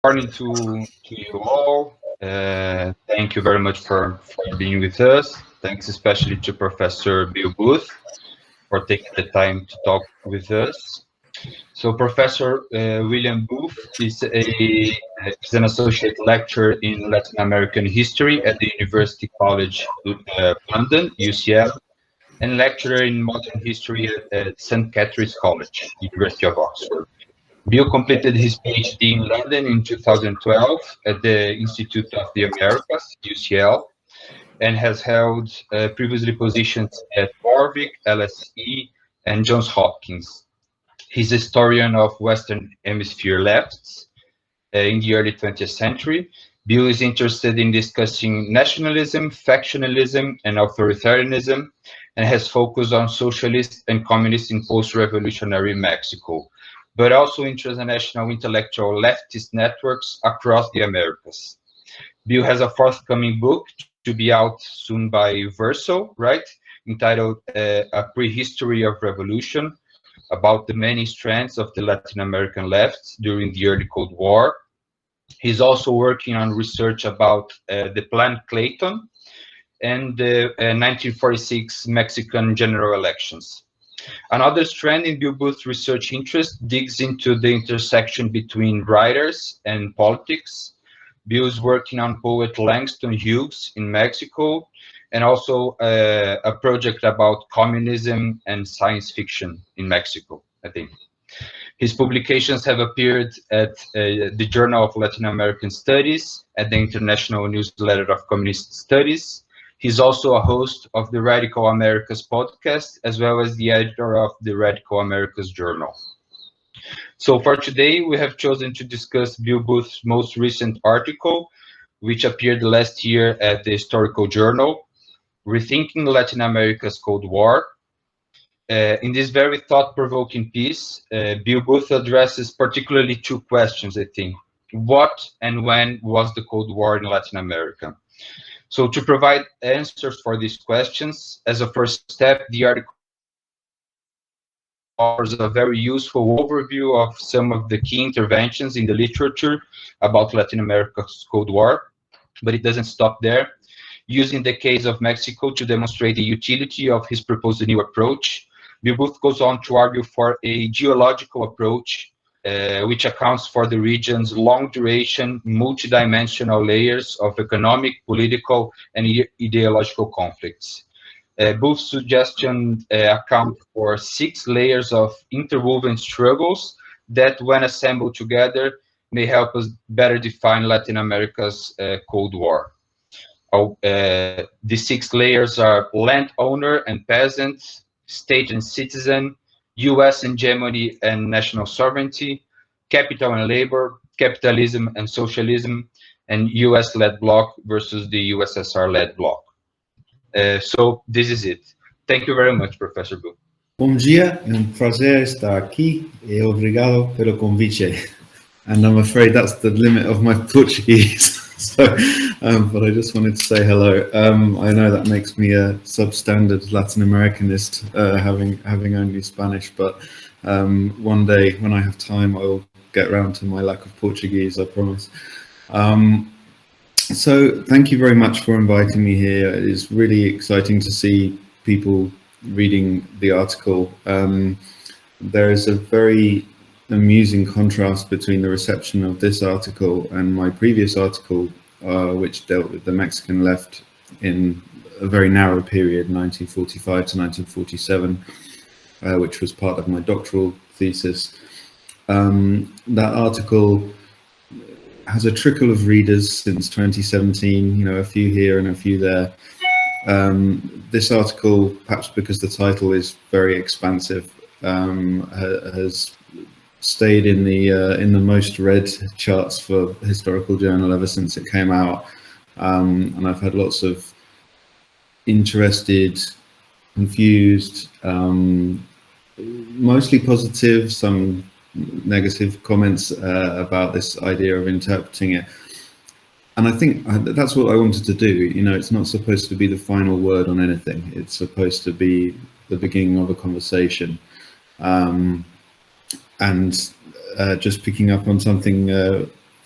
Morning to you all. Thank you very much for being with us. Thanks especially to Professor Bill Booth for taking the time to talk with us. So Professor William Booth is an associate lecturer in Latin American history at the University College London, UCL, and lecturer in modern history at St. Catherine's College, University of Oxford. Bill completed his PhD in London in 2012 at the Institute of the Americas, UCL, and has held previously positions at Warwick, LSE, and Johns Hopkins. He's a historian of Western Hemisphere lefts in the early 20th century. Bill is interested in discussing nationalism, factionalism, and authoritarianism, and has focused on socialist and communist in post-revolutionary Mexico, but also in transnational intellectual leftist networks across the Americas. Bill has a forthcoming book to be out soon by Verso, right? Entitled A Prehistory of Revolution, about the many strands of the Latin American left during the early Cold War. He's also working on research about the Plan Clayton and the 1946 Mexican general elections. Another strand in Bill Booth's research interest digs into the intersection between writers and politics. Bill is working on poet Langston Hughes in Mexico, and also a project about communism and science fiction in Mexico, I think. His publications have appeared at the Journal of Latin American Studies, at the International Newsletter of Communist Studies. He's also a host of the Radical Americas podcast, as well as the editor of the Radical Americas Journal. So for today, we have chosen to discuss Bill Booth's most recent article, which appeared last year at the Historical Journal, Rethinking Latin America's Cold War. In this very thought-provoking piece, Bill Booth addresses particularly two questions, I think. What and when was the Cold War in Latin America? So to provide answers for these questions, as a first step, the article offers a very useful overview of some of the key interventions in the literature about Latin America's Cold War, but it doesn't stop there. Using the case of Mexico to demonstrate the utility of his proposed new approach, Bill Booth goes on to argue for a geological approach which accounts for the region's long-duration, multidimensional layers of economic, political, and ideological conflicts. Booth's suggestions account for 6 layers of interwoven struggles that, when assembled together, may help us better define Latin America's Cold War. The 6 layers are landowner and peasant, state and citizen, US hegemony and national sovereignty, capital and labor, capitalism and socialism, and US-led bloc versus the USSR-led bloc. So this is it. Thank you very much, Professor Booth. Bom dia, é prazer estar aqui e obrigado pelo convite. And I'm afraid that's the limit of my Portuguese. So, but I just wanted to say hello. I know that makes me a substandard Latin Americanist, having only Spanish, but one day when I have time, I will get around to my lack of Portuguese, I promise. So thank you very much for inviting me here. It is really exciting to see people reading the article. There is a very amusing contrast between the reception of this article and my previous article, which dealt with the Mexican left in a very narrow period, 1945 to 1947, which was part of my doctoral thesis. That article has a trickle of readers since 2017, you know, a few here and a few there. This article, perhaps because the title is very expansive, has stayed in the most read charts for Historical Journal ever since it came out, and I've had lots of interested, confused, mostly positive, some negative comments about this idea of interpreting it. And I think that's what I wanted to do. You know, it's not supposed to be the final word on anything. It's supposed to be the beginning of a conversation. And just picking up on something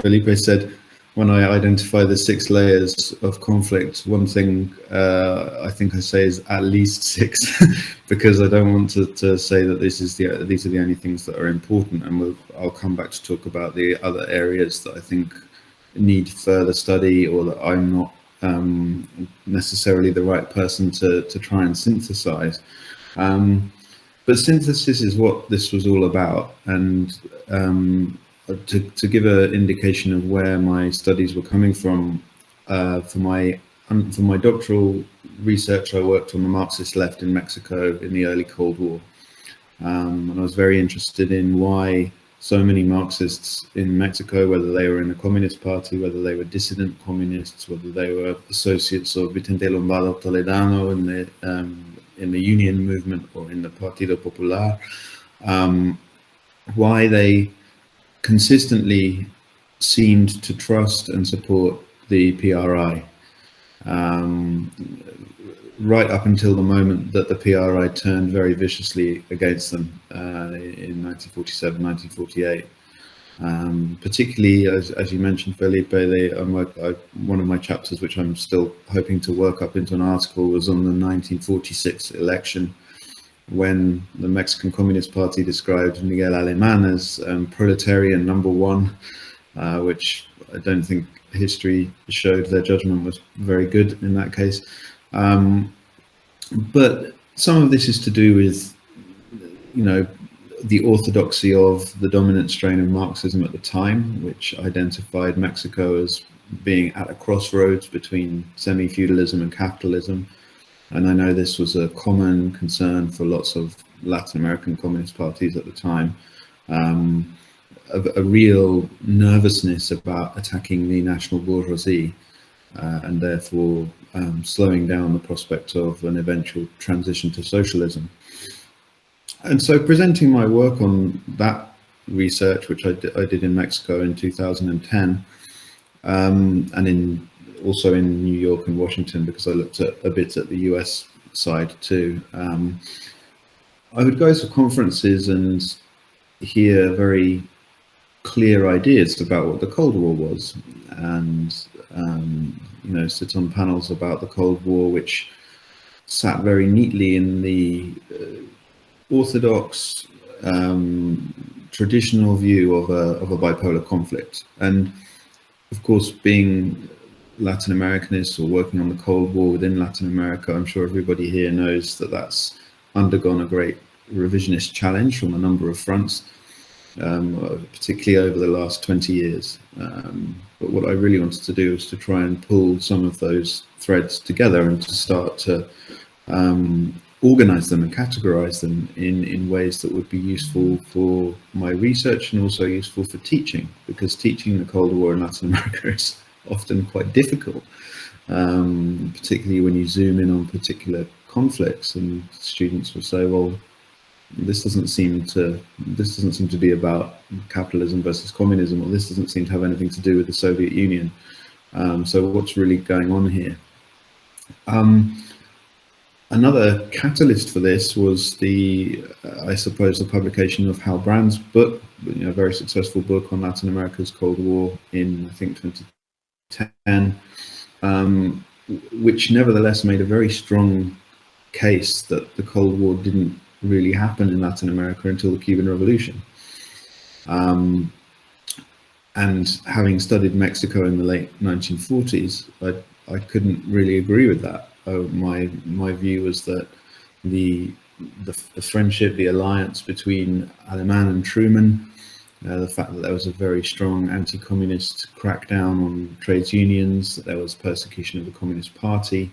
Felipe said, when I identify the 6 layers of conflict, one thing I think I say is at least 6, because I don't want to say that these are the only things that are important, and I'll come back to talk about the other areas that I think need further study, or that I'm not necessarily the right person to try and synthesize. But synthesis is what this was all about, and to give an indication of where my studies were coming from, for my doctoral research, I worked on the Marxist left in Mexico in the early Cold War, and I was very interested in why so many Marxists in Mexico, whether they were in the Communist Party, whether they were dissident communists, whether they were associates of Vicente Lombardo Toledano in the Union movement or in the Partido Popular, why they consistently seemed to trust and support the PRI, right up until the moment that the PRI turned very viciously against them in 1947, 1948. Particularly, as you mentioned, Felipe, one of my chapters, which I'm still hoping to work up into an article, was on the 1946 election, when the Mexican Communist Party described Miguel Alemán as proletarian #1, which I don't think history showed their judgment was very good in that case. But some of this is to do with, the orthodoxy of the dominant strain of Marxism at the time, which identified Mexico as being at a crossroads between semi-feudalism and capitalism. And I know this was a common concern for lots of Latin American communist parties at the time, a real nervousness about attacking the national bourgeoisie, and therefore slowing down the prospect of an eventual transition to socialism. And so presenting my work on that research, which I did in Mexico in 2010, and also in New York and Washington, because I looked at a bit at the US side too. I would go to conferences and hear very clear ideas about what the Cold War was, and sit on panels about the Cold War, which sat very neatly in the orthodox traditional view of a bipolar conflict. And of course, being Latin Americanist or working on the Cold War within Latin America, I'm sure everybody here knows that that's undergone a great revisionist challenge from a number of fronts, particularly over the last 20 years. But what I really wanted to do was to try and pull some of those threads together and to start to organize them and categorize them in ways that would be useful for my research and also useful for teaching, because teaching the Cold War in Latin America is often quite difficult, particularly when you zoom in on particular conflicts, and students will say, well, this doesn't seem to be about capitalism versus communism, or this doesn't seem to have anything to do with the Soviet Union. So what's really going on here? Another catalyst for this was I suppose, the publication of Hal Brand's book, a very successful book on Latin America's Cold War in, I think, 2010, which nevertheless made a very strong case that the Cold War didn't really happen in Latin America until the Cuban Revolution. And having studied Mexico in the late 1940s, I couldn't really agree with that. My view was that the friendship, the alliance between Alemán and Truman, the fact that there was a very strong anti-communist crackdown on trades unions, that there was persecution of the Communist Party,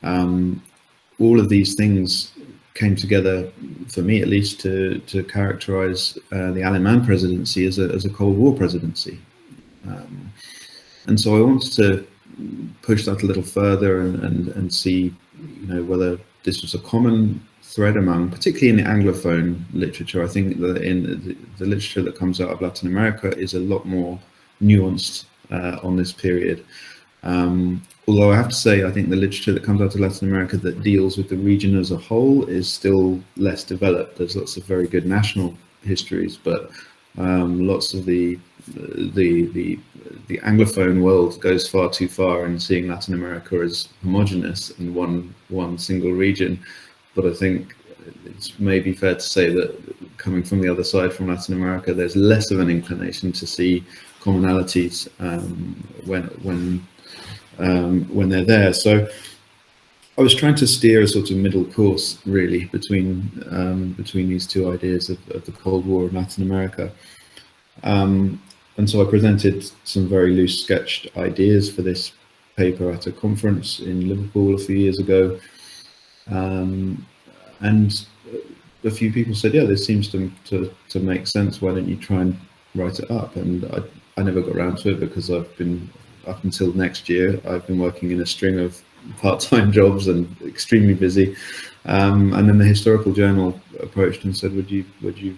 all of these things came together, for me at least, to characterize the Alemán presidency as a Cold War presidency. And so I wanted to push that a little further and see, whether this was a common thread among, particularly in the Anglophone literature. I think that in the literature that comes out of Latin America is a lot more nuanced on this period. Although I have to say, I think the literature that comes out of Latin America that deals with the region as a whole is still less developed. There's lots of very good national histories, but lots of the the Anglophone world goes far too far in seeing Latin America as homogenous in one single region. But I think it's maybe fair to say that coming from the other side, from Latin America, there's less of an inclination to see commonalities when they're there. So I was trying to steer a sort of middle course, really, between these two ideas of the Cold War and Latin America. And so I presented some very loose sketched ideas for this paper at a conference in Liverpool a few years ago. And a few people said, yeah, this seems to make sense. Why don't you try and write it up? And I never got around to it because I've been, up until next year, I've been working in a string of part-time jobs and extremely busy. And then the Historical Journal approached and said, would you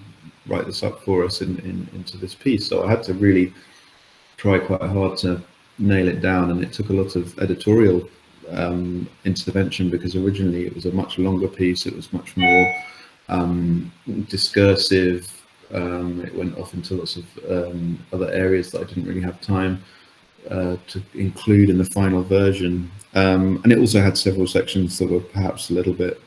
write this up for us into this piece? So I had to really try quite hard to nail it down, and it took a lot of editorial intervention, because originally it was a much longer piece. It was much more discursive. It went off into lots of other areas that I didn't really have time to include in the final version. And it also had several sections that were perhaps a little bit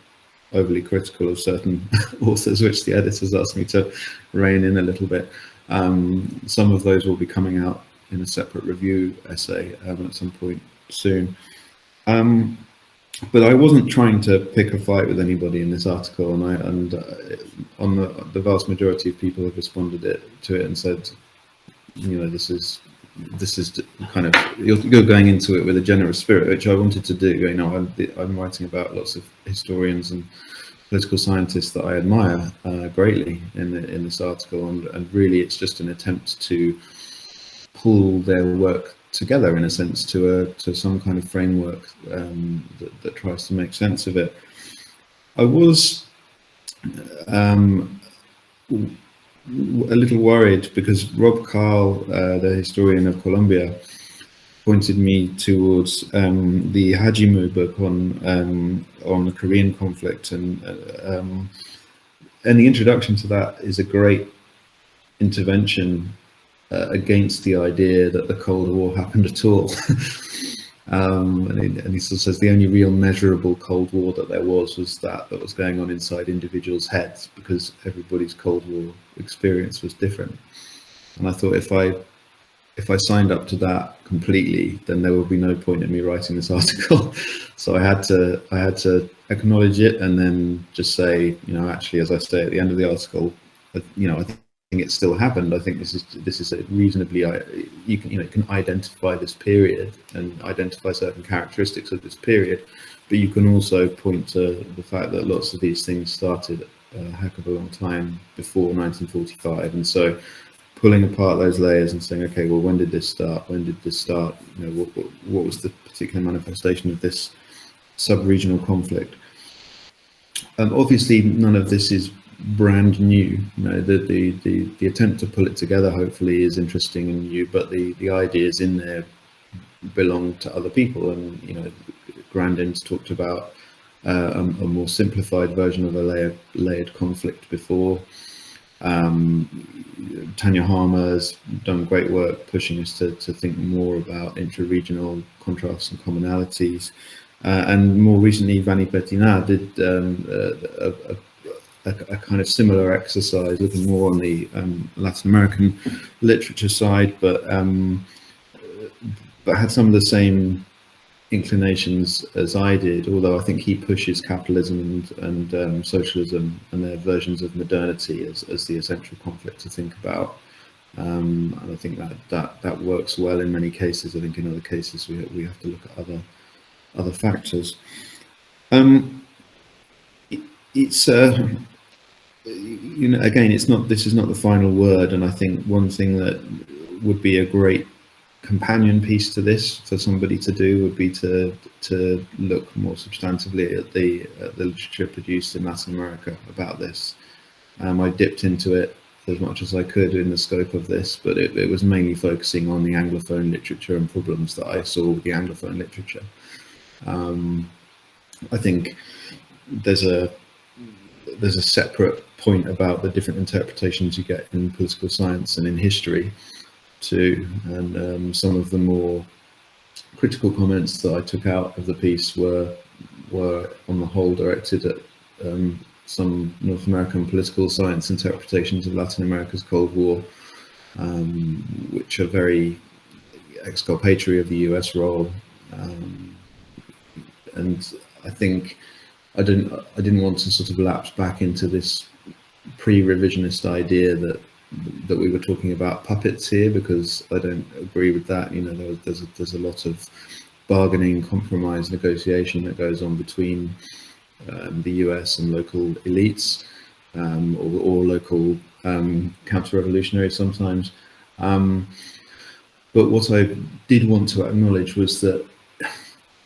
overly critical of certain authors, which the editors asked me to rein in a little bit. Some of those will be coming out in a separate review essay at some point soon. But I wasn't trying to pick a fight with anybody in this article, and the vast majority of people have responded to it and said, you know, this is kind of, you're going into it with a generous spirit, which I wanted to do. You know, I'm writing about lots of historians and political scientists that I admire greatly in this article, and really it's just an attempt to pull their work together, in a sense, to some kind of framework that tries to make sense of it. I was a little worried because Rob Carl, the historian of Colombia, pointed me towards the Hajimu book on the Korean conflict, and the introduction to that is a great intervention against the idea that the Cold War happened at all. And he sort of says the only real measurable Cold War that there was that was going on inside individuals' heads, because everybody's Cold War experience was different. And I thought, if I signed up to that completely, then there would be no point in me writing this article. So I had to acknowledge it, and then just say, you know, actually, as I say at the end of the article, you know, I think it still happened. I think this is a reasonably, you can identify this period and identify certain characteristics of this period, but you can also point to the fact that lots of these things started a heck of a long time before 1945, and so pulling apart those layers and saying, okay, well, when did this start? When did this start? You know, what was the particular manifestation of this sub-regional conflict? Obviously, none of this is brand new. You know, the attempt to pull it together hopefully is interesting and new, but the ideas in there belong to other people. And you know, Grandin's talked about a more simplified version of a layered conflict before. Tanya Harmer has done great work pushing us to think more about intra-regional contrasts and commonalities. And more recently, Vanni Pettina did a kind of similar exercise, looking more on the Latin American literature side, but had some of the same inclinations as I did, although I think he pushes capitalism and socialism and their versions of modernity as the essential conflict to think about. And I think that works well in many cases. I think in other cases we have to look at other factors. It's you know, again, this is not the final word, and I think one thing that would be a great companion piece to this for somebody to do would be to look more substantively at the literature produced in Latin America about this. I dipped into it as much as I could in the scope of this, but it was mainly focusing on the Anglophone literature and problems that I saw with the Anglophone literature. I think there's a separate point about the different interpretations you get in political science and in history. too. And some of the more critical comments that I took out of the piece were on the whole directed at some North American political science interpretations of Latin America's Cold War, which are very exculpatory of the US role. And I think I didn't want to sort of lapse back into this pre-revisionist idea that we were talking about puppets here, because I don't agree with that. You know, there's a lot of bargaining, compromise, negotiation that goes on between the US and local elites, or local counter-revolutionaries sometimes. But what I did want to acknowledge was that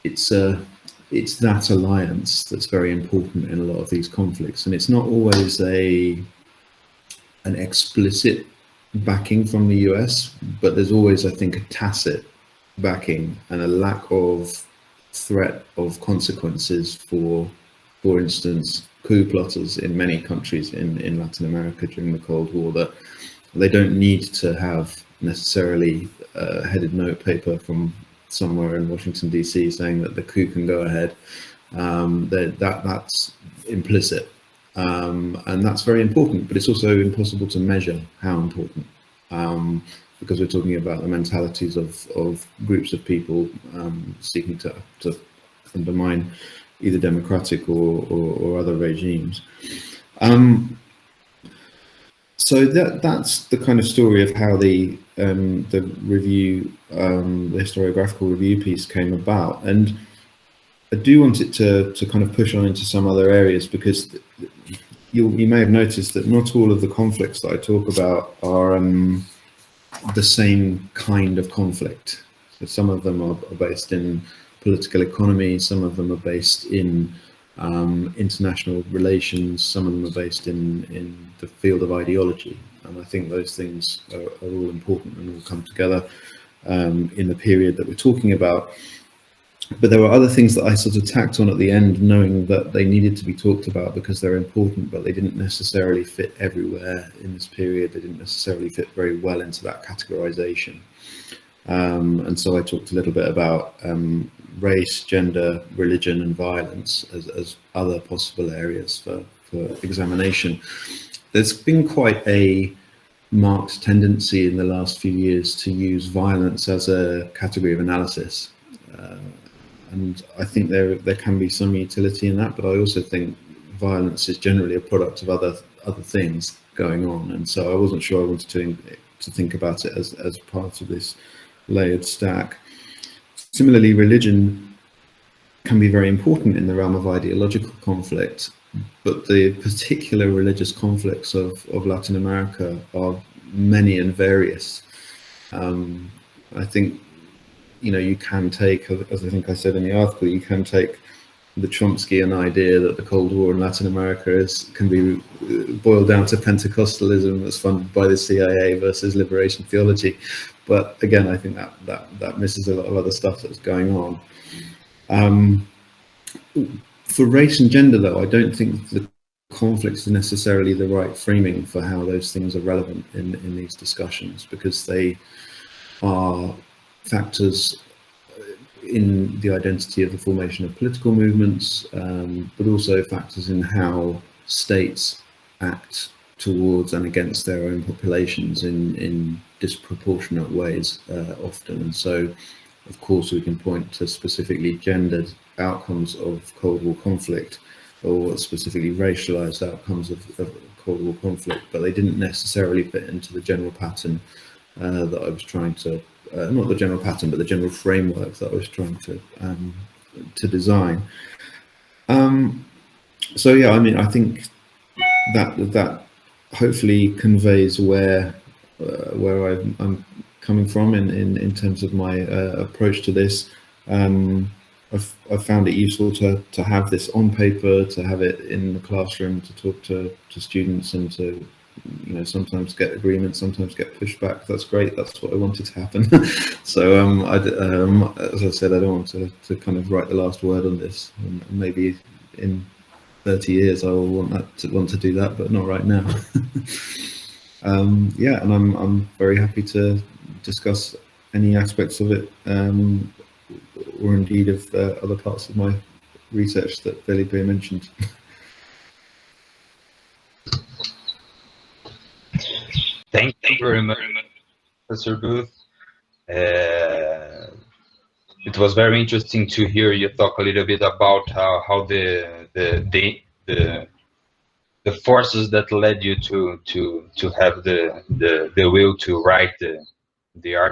it's that alliance that's very important in a lot of these conflicts, and it's not always an explicit backing from the US, but there's always, I think, a tacit backing and a lack of threat of consequences for instance, coup plotters in many countries in Latin America during the Cold War, that they don't need to have necessarily a headed note paper from somewhere in Washington DC saying that the coup can go ahead. That's implicit, and that's very important, but it's also impossible to measure how important, because we're talking about the mentalities of groups of people seeking to undermine either democratic or other regimes. So that's the kind of story of how the review, the historiographical review piece came about. And I do want it to kind of push on into some other areas, because you may have noticed that not all of the conflicts that I talk about are the same kind of conflict. So some of them are based in political economy, some of them are based in international relations, some of them are based in the field of ideology. And I think those things are all important and all come together in the period that we're talking about. But there were other things that I sort of tacked on at the end, knowing that they needed to be talked about because they're important, but they didn't necessarily fit everywhere in this period. They didn't necessarily fit very well into that categorization. And so I talked a little bit about race, gender, religion, and violence as other possible areas for examination. There's been quite a marked tendency in the last few years to use violence as a category of analysis. And I think there can be some utility in that, but I also think violence is generally a product of other things going on. And so I wasn't sure I wanted to think about it as part of this layered stack. Similarly, religion can be very important in the realm of ideological conflict, but the particular religious conflicts of Latin America are many and various. I think, you know, you can take, as I think I said in the article, you can take the Chomskyan idea that the Cold War in Latin America can be boiled down to Pentecostalism that's funded by the CIA versus liberation theology. But again, I think that misses a lot of other stuff that's going on. For race and gender, though, I don't think the conflicts is necessarily the right framing for how those things are relevant in these discussions, because they are factors in the identity of the formation of political movements, but also factors in how states act towards and against their own populations in disproportionate ways often. And so, of course, we can point to specifically gendered outcomes of Cold War conflict, or specifically racialized outcomes of Cold War conflict, but they didn't necessarily fit into the general pattern that I was trying to, not the general pattern, but the general framework that I was trying to design. So yeah, I mean, I think that hopefully conveys where I'm coming from in terms of my approach to this. I've found it useful to have this on paper, to have it in the classroom, to talk to students, and to, you know, sometimes get agreement, sometimes get pushback. That's great. That's what I wanted to happen. So as I said, I don't want to kind of write the last word on this. And maybe in 30 years I will want to do that, but not right now. Yeah, and I'm very happy to discuss any aspects of it, or indeed of other parts of my research that Felipe mentioned. Thank you very much, Professor Booth. It was very interesting to hear you talk a little bit about how the forces that led you to have the will to write the article